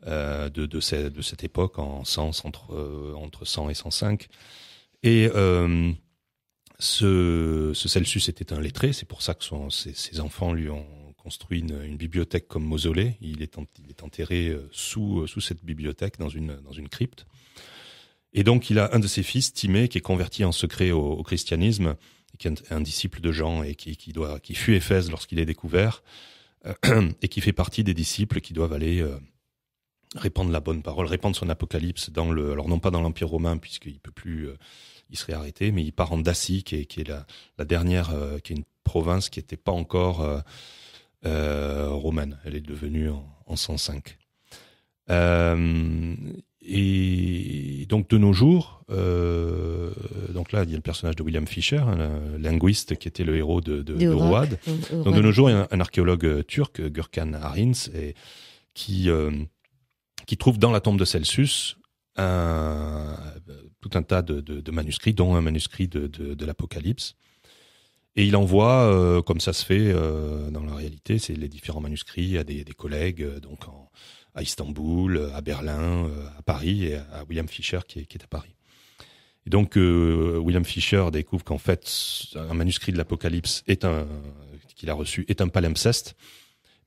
de cette époque, en sens entre 100 et 105. Et ce Celsus était un lettré, c'est pour ça que ses enfants lui ont construit une bibliothèque comme mausolée. Il est enterré sous cette bibliothèque, dans une crypte. Et donc il a un de ses fils, Timée, qui est converti en secret au christianisme, qui est un disciple de Jean et qui fuit Éphèse lorsqu'il est découvert, et qui fait partie des disciples qui doivent aller répandre la bonne parole, répandre son apocalypse alors non pas dans l'Empire romain puisqu'il peut plus, il serait arrêté, mais il part en Dacie qui est la dernière, qui est une province qui n'était pas encore romaine. Elle est devenue en 105. Et donc de nos jours, donc là il y a le personnage de William Fisher, le linguiste qui était le héros de Road. Donc de nos jours, il y a un archéologue turc, Gürkan Arins, qui trouve dans la tombe de Celsus tout un tas de manuscrits, dont un manuscrit de l'Apocalypse. Et il envoie, comme ça se fait dans la réalité, c'est les différents manuscrits à des collègues, donc à Istanbul, à Berlin, à Paris, et à William Fisher qui est à Paris. Et donc William Fisher découvre qu'en fait un manuscrit de l'Apocalypse qu'il a reçu est un palimpseste,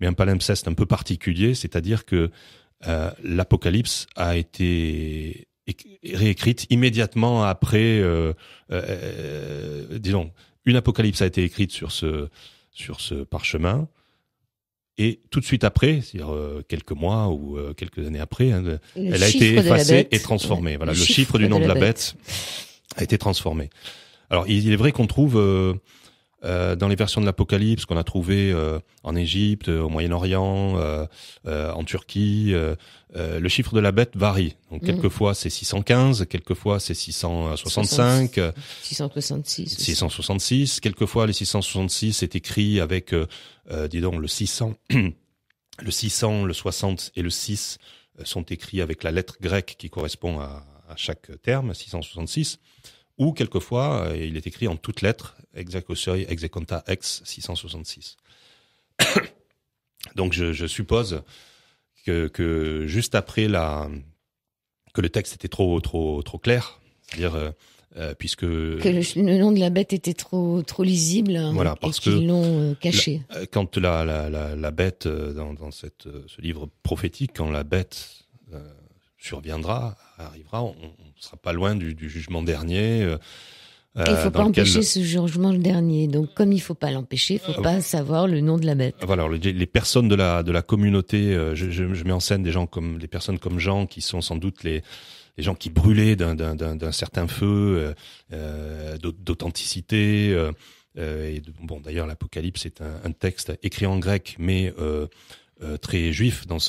mais un palimpseste un peu particulier, c'est-à-dire que l'Apocalypse a été réécrite immédiatement après, disons, une Apocalypse a été écrite sur ce parchemin. Et tout de suite après, c'est-à-dire quelques mois ou quelques années après, elle a été effacée et transformée. Ouais. Voilà, le chiffre du nom de la bête a été transformé. Alors, il est vrai qu'on trouve dans les versions de l'Apocalypse qu'on a trouvées en Égypte, au Moyen-Orient, en Turquie, le chiffre de la bête varie. Donc quelquefois c'est 615, quelquefois c'est 665, 666. Quelquefois les 666 est écrit avec, disons le 600, le 600, le 60 et le 6 sont écrits avec la lettre grecque qui correspond à chaque terme, 666. Ou quelquefois, il est écrit en toutes lettres, Execosoi Execonta Ex 666. Donc je suppose que juste après que le texte était trop trop clair, c'est-à-dire puisque le nom de la bête était trop lisible, voilà, parce et qu'ils l'ont caché. Quand la bête dans ce livre prophétique, quand la bête arrivera, on ne sera pas loin du jugement dernier. Il ne faut pas empêcher ce jugement dernier. Donc, comme il ne faut pas l'empêcher, il ne faut pas savoir le nom de la bête. Voilà, alors, les personnes de la communauté, je mets en scène des personnes comme Jean, qui sont sans doute les gens qui brûlaient d'un certain feu, d'authenticité. Et d'ailleurs, l'Apocalypse est un texte écrit en grec, mais très juif dans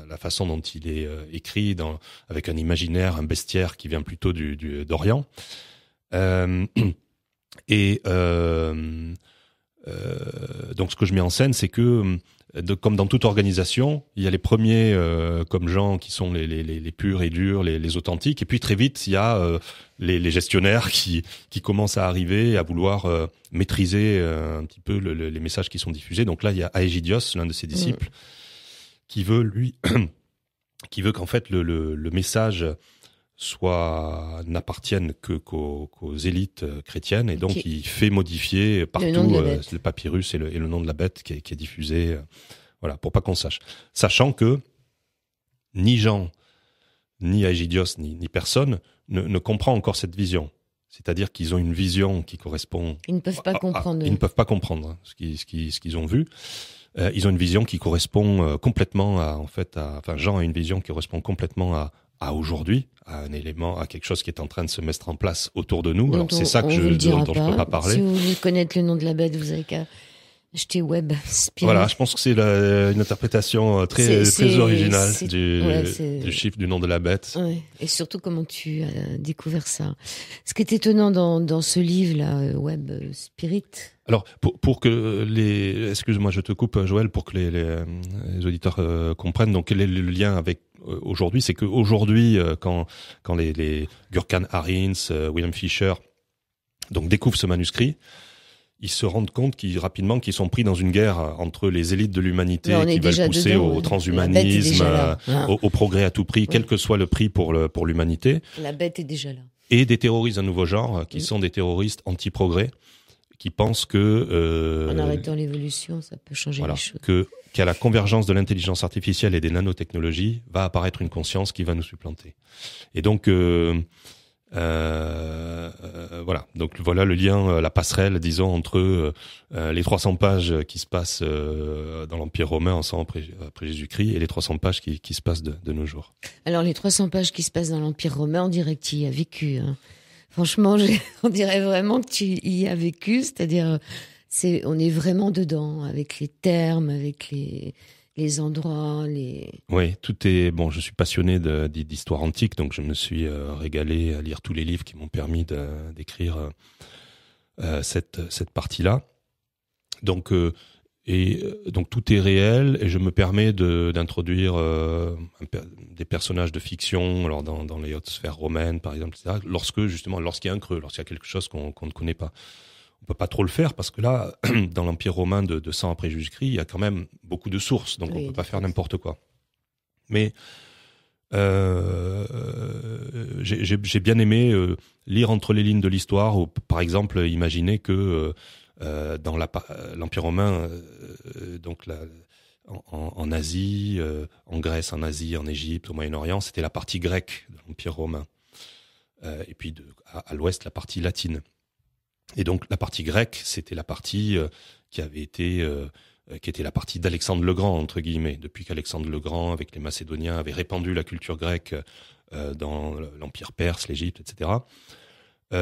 la façon dont il est écrit, avec un imaginaire, un bestiaire qui vient plutôt d'Orient. Donc ce que je mets en scène, c'est que comme dans toute organisation, il y a les premiers comme gens qui sont les purs et durs, les authentiques, et puis très vite il y a les gestionnaires qui commencent à arriver, à vouloir maîtriser un petit peu les messages qui sont diffusés. Donc là il y a Aegidios, l'un de ses disciples, qui veut qu'en fait le message n'appartiennent qu'aux élites chrétiennes, et donc il fait modifier partout le papyrus et le nom de la bête qui est diffusé, voilà, pour pas qu'on sache. Sachant que ni Jean, ni Aegidios, ni personne ne comprend encore cette vision. C'est-à-dire qu'ils ont une vision qui correspond... Ils ne peuvent pas comprendre. Ils ne peuvent pas comprendre ce qu'ils ont vu. Ils ont une vision qui correspond complètement Jean a une vision qui correspond complètement à aujourd'hui, à un élément, à quelque chose qui est en train de se mettre en place autour de nous. Alors c'est ça dont je peux pas parler. Si vous voulez connaître le nom de la bête, vous avez qu'à acheter Web Spirit. Voilà, je pense que c'est une interprétation très originale du chiffre du nom de la bête. Ouais. Et surtout comment tu as découvert ça. Ce qui est étonnant dans ce livre-là, Web Spirit. Alors, pour que excuse-moi, je te coupe, Joël, pour que les auditeurs comprennent. Donc, quel est le lien avec aujourd'hui? C'est qu'aujourd'hui, quand les Gurkhan Harins, William Fisher, donc découvrent ce manuscrit, ils se rendent compte rapidement qu'ils sont pris dans une guerre entre les élites de l'humanité qui veulent pousser au transhumanisme, au progrès à tout prix, quel que soit le prix pour l'humanité. La bête est déjà là. Et des terroristes d'un nouveau genre, qui sont des terroristes anti-progrès, qui pensent que... en arrêtant l'évolution, ça peut changer les choses. Qu'à la convergence de l'intelligence artificielle et des nanotechnologies, va apparaître une conscience qui va nous supplanter. Et donc... voilà. Donc voilà le lien, la passerelle, disons, entre les 300 pages qui se passent dans l'Empire romain en 100 après Jésus-Christ et les 300 pages qui se passent de nos jours. Alors les 300 pages qui se passent dans l'Empire romain, on dirait que tu y as vécu. Hein. Franchement, on dirait vraiment que tu y as vécu, c'est-à-dire on est vraiment dedans, avec les termes, avec les endroits, Oui, tout est... Bon, je suis passionné d'histoire antique, donc je me suis régalé à lire tous les livres qui m'ont permis d'écrire cette partie-là. Donc, donc tout est réel, et je me permets d'introduire des personnages de fiction, alors dans les hautes sphères romaines, par exemple, etc., lorsqu'il y a un creux, lorsqu'il y a quelque chose qu'on ne connaît pas. On peut pas trop le faire parce que là, dans l'Empire romain de 100 après Jésus-Christ, il y a quand même beaucoup de sources, donc on peut pas faire n'importe quoi. Mais j'ai bien aimé lire entre les lignes de l'histoire, ou par exemple imaginer que dans l'Empire romain, donc en Asie, en Grèce, en Asie, en Égypte, au Moyen-Orient, c'était la partie grecque de l'Empire romain, et puis à l'ouest la partie latine. Et donc la partie grecque, c'était la partie qui était la partie d'Alexandre le Grand, entre guillemets, depuis qu'Alexandre le Grand, avec les Macédoniens, avait répandu la culture grecque dans l'Empire perse, l'Égypte, etc. Il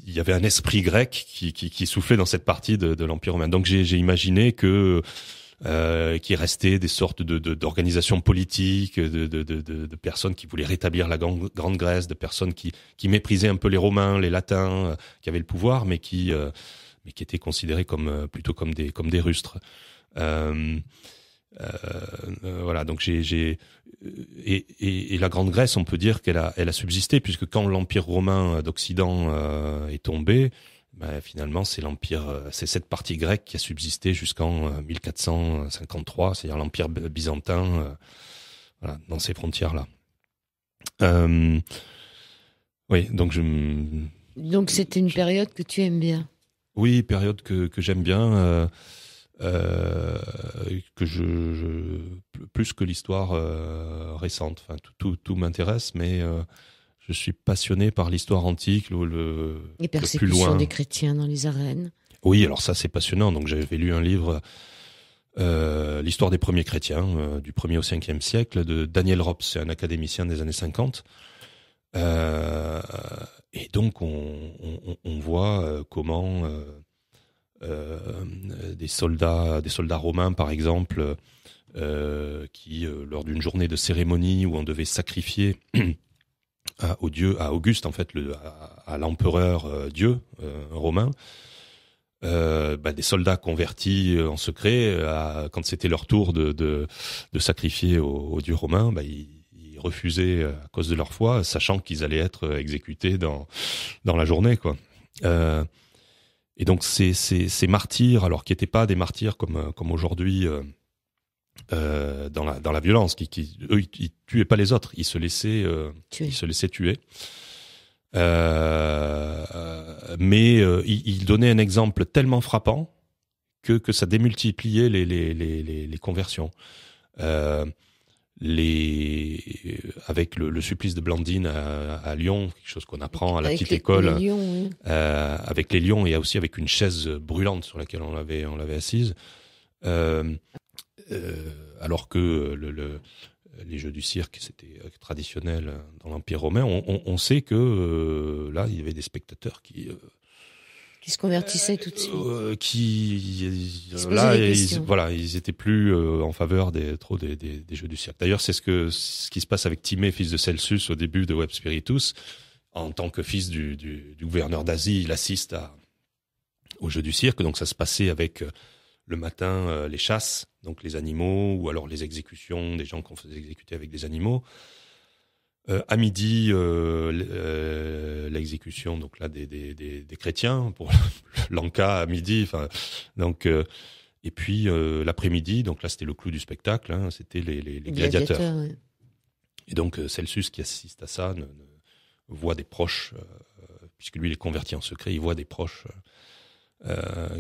y avait un esprit grec qui soufflait dans cette partie de l'Empire romain. Donc j'ai imaginé que qui restait des sortes d'organisations politiques, de personnes qui voulaient rétablir la Grande Grèce, de personnes qui méprisaient un peu les Romains, les Latins, qui avaient le pouvoir, mais qui étaient considérés plutôt comme des rustres. Voilà, donc et la Grande Grèce, on peut dire qu'elle a subsisté, puisque quand l'Empire romain d'Occident est tombé, finalement, c'est cette partie grecque qui a subsisté jusqu'en 1453, c'est-à-dire l'Empire byzantin, voilà, dans ces frontières-là. Oui, donc Donc c'était une période que tu aimes bien. Oui, période que j'aime bien, que plus que l'histoire récente. Enfin, tout m'intéresse, mais je suis passionné par l'histoire antique, les persécutions des chrétiens dans les arènes. Oui, alors ça c'est passionnant. Donc j'avais lu un livre, l'histoire des premiers chrétiens, du 1er au 5e siècle, de Daniel Rops, c'est un académicien des années 50. Et donc on voit comment des soldats romains, par exemple, qui lors d'une journée de cérémonie où on devait sacrifier à Auguste, en fait, à l'empereur Dieu romain, des soldats convertis en secret, quand c'était leur tour de sacrifier aux dieux romains, ils refusaient à cause de leur foi, sachant qu'ils allaient être exécutés dans la journée, quoi. Et donc ces martyrs, alors qui n'étaient pas des martyrs comme aujourd'hui dans la violence, eux ils tuaient pas les autres, ils se laissaient tuer. Mais il donnait un exemple tellement frappant que ça démultipliait les conversions. Avec le supplice de Blandine à Lyon, quelque chose qu'on apprend à la petite école, les lions, oui. avec les lions et aussi avec une chaise brûlante sur laquelle on l'avait assise, alors que les jeux du cirque, c'était traditionnel dans l'Empire romain. On sait que là, il y avait des spectateurs qui se convertissaient tout de suite. Ils étaient plus en faveur des jeux du cirque. D'ailleurs, c'est ce qui se passe avec Timée, fils de Celsus, au début de Web Spiritus. En tant que fils du gouverneur d'Asie, il assiste aux jeux du cirque. Donc ça se passait avec le matin les chasses, donc les animaux, ou alors les exécutions, des gens qu'on faisait exécuter avec des animaux. À midi, l'exécution, donc là des chrétiens pour l'Anka à midi. Enfin, donc et puis l'après-midi, donc là c'était le clou du spectacle, hein, c'était les gladiateurs. Ouais. Et donc Celsus qui assiste à ça voit des proches, puisque lui il est converti en secret, il voit des proches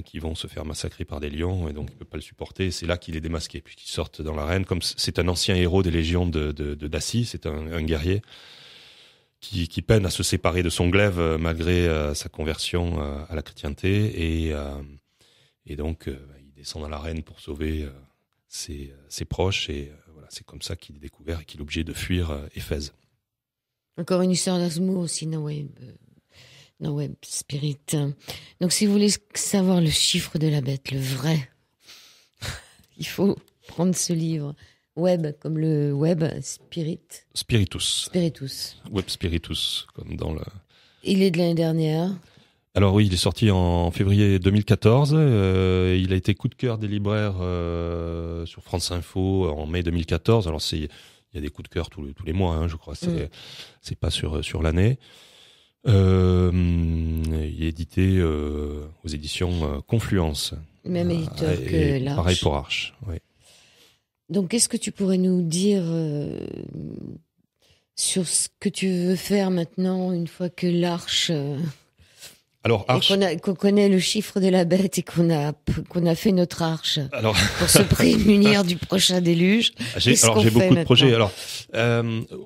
qui vont se faire massacrer par des lions, et donc il peut pas le supporter. C'est là qu'il est démasqué, puisqu'il sort dans l'arène. Comme c'est un ancien héros des légions de Dacie, c'est un guerrier qui peine à se séparer de son glaive malgré sa conversion à la chrétienté, et donc il descend dans l'arène pour sauver ses proches, et voilà, c'est comme ça qu'il est découvert et qu'il est obligé de fuir Éphèse. Encore une histoire d'amour aussi, non, Web Spirit. Donc, si vous voulez savoir le chiffre de la bête, le vrai, il faut prendre ce livre. Web, comme le web, Spiritus. Web Spiritus, comme dans le... Il est de l'année dernière. Alors oui, il est sorti en février 2014. Il a été coup de cœur des libraires sur France Info en mai 2014. Alors il y a des coups de cœur tous les mois, hein, je crois. C'est pas sur l'année. Il est édité aux éditions Confluence. Même éditeur que l'Arche. Pareil pour Arche, oui. Donc, qu'est-ce que tu pourrais nous dire sur ce que tu veux faire maintenant, une fois que l'Arche... Alors, Arche... qu'on connaît le chiffre de la bête et qu'on a fait notre Arche pour se prémunir du prochain déluge. J'ai beaucoup de projets. Alors,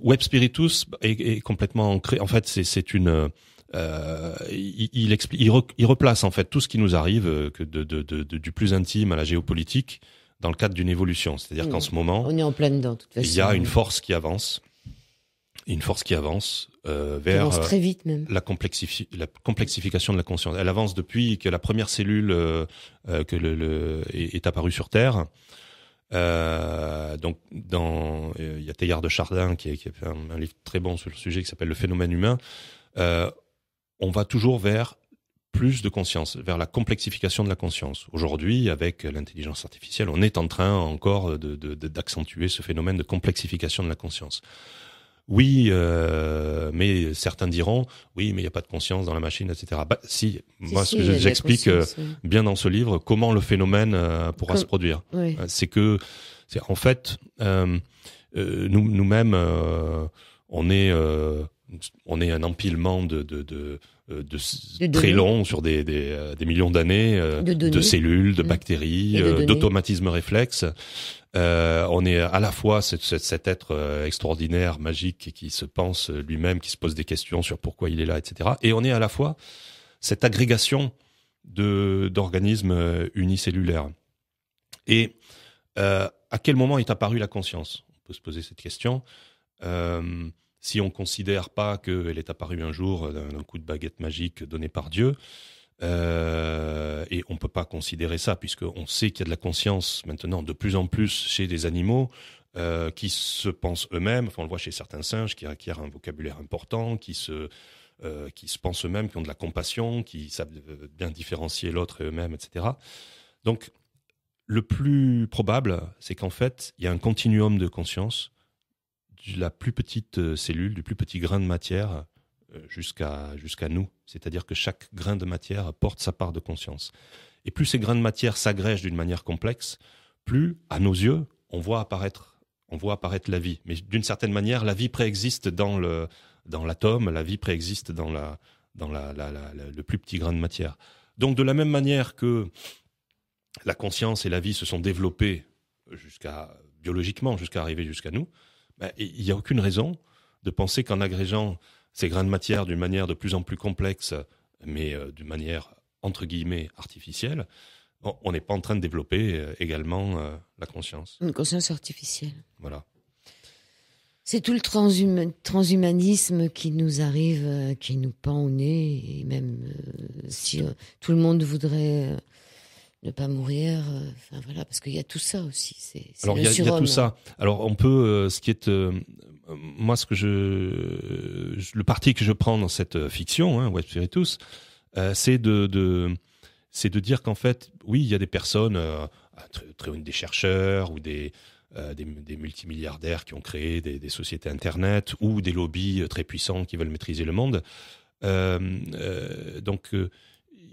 Web Spiritus est complètement ancré. En fait, c'est une... il replace en fait tout ce qui nous arrive, que du plus intime à la géopolitique, dans le cadre d'une évolution. C'est-à-dire qu'en ce moment, on est en plein dedans, de toute façon. Il y a une force qui avance. Vers très vite même. La complexification de la conscience. Elle avance depuis que la première cellule est apparue sur Terre. Donc il y a Teilhard de Chardin qui a fait un livre très bon sur le sujet qui s'appelle Le phénomène humain. On va toujours vers plus de conscience, vers la complexification de la conscience. Aujourd'hui, avec l'intelligence artificielle, on est en train encore d'accentuer ce phénomène de complexification de la conscience. Oui, mais certains diront, oui, mais il n'y a pas de conscience dans la machine, etc. J'explique bien dans ce livre comment le phénomène pourra se produire. Oui. En fait, nous-mêmes, on est un empilement de très long sur des millions d'années, de cellules, de bactéries, d'automatismes réflexes. On est à la fois cet être extraordinaire, magique, qui se pense lui-même, qui se pose des questions sur pourquoi il est là, etc. Et on est à la fois cette agrégation d'organismes unicellulaires. Et à quel moment est apparue la conscience ? On peut se poser cette question. Si on considère pas qu'elle est apparue un jour d'un coup de baguette magique donné par Dieu, et on peut pas considérer ça puisqu'on sait qu'il y a de la conscience maintenant de plus en plus chez des animaux qui se pensent eux-mêmes. Enfin, on le voit chez certains singes qui acquièrent un vocabulaire important, qui se qui se pensent eux-mêmes, qui ont de la compassion, qui savent bien différencier l'autre et eux-mêmes, etc. Donc, le plus probable, c'est qu'en fait, il y a un continuum de conscience, de la plus petite cellule, du plus petit grain de matière jusqu'à nous. C'est-à-dire que chaque grain de matière porte sa part de conscience. Et plus ces grains de matière s'agrègent d'une manière complexe, plus, à nos yeux, on voit apparaître la vie. Mais d'une certaine manière, la vie préexiste dans l'atome, la vie préexiste dans le plus petit grain de matière. Donc, de la même manière que la conscience et la vie se sont développées biologiquement jusqu'à arriver jusqu'à nous, il n'y a aucune raison de penser qu'en agrégeant ces grains de matière d'une manière de plus en plus complexe, mais d'une manière, entre guillemets, artificielle, on n'est pas en train de développer également la conscience. Une conscience artificielle. Voilà. C'est tout le transhumanisme qui nous arrive, qui nous pend au nez, et même si tout le monde voudrait ne pas mourir, voilà, parce qu'il y a tout ça aussi. Alors il y a tout ça. Alors on peut, ce qui est, moi le parti que je prends dans cette fiction, Web Spiritus, c'est de dire qu'en fait, oui, il y a des personnes, des chercheurs ou des multimilliardaires qui ont créé des sociétés Internet ou des lobbies très puissants qui veulent maîtriser le monde. Donc,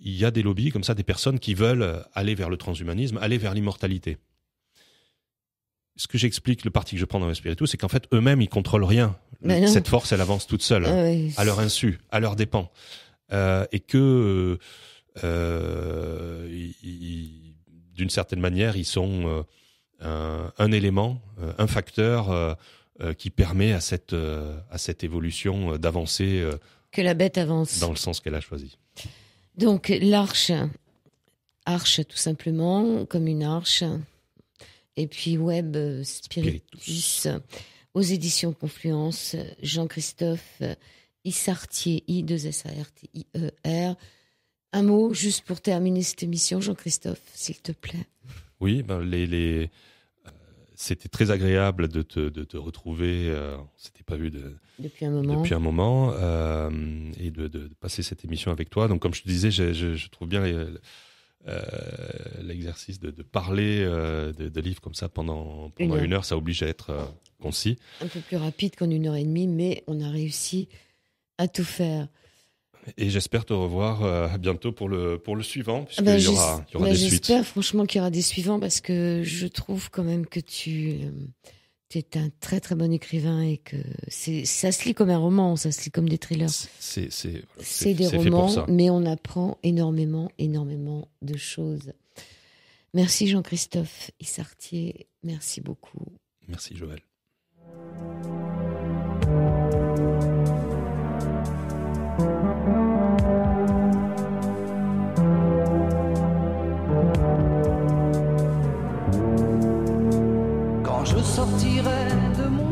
il y a des lobbies comme ça, des personnes qui veulent aller vers le transhumanisme, aller vers l'immortalité. Ce que j'explique, le parti que je prends dans l'esprit et tout, c'est qu'en fait, eux-mêmes, ils contrôlent rien. Cette force, elle avance toute seule, à leur insu, à leur dépens. Et que, d'une certaine manière, ils sont un élément, un facteur qui permet à cette évolution d'avancer. Que la bête avance. Dans le sens qu'elle a choisi. Donc, l'arche tout simplement, comme une arche. Et puis, Web Spiritus, aux éditions Confluence, Jean-Christophe Issartier, I2SARTIER. Un mot juste pour terminer cette émission, Jean-Christophe, s'il te plaît. Oui, c'était très agréable de te retrouver. On s'était pas vu depuis un moment et de passer cette émission avec toi. Donc, comme je te disais, je trouve bien l'exercice de parler de livres comme ça pendant une heure. Ça oblige à être concis. Un peu plus rapide qu'en 1h30, mais on a réussi à tout faire. Et j'espère te revoir bientôt pour le suivant, puisqu'il y aura des suites. J'espère franchement qu'il y aura des suivants, parce que je trouve quand même que tu es un très très bon écrivain et que ça se lit comme un roman, ça se lit comme des thrillers. C'est des romans, mais on apprend énormément de choses. Merci Jean-Christophe Issartier, merci beaucoup. Merci Joël. Quand je sortirai de mon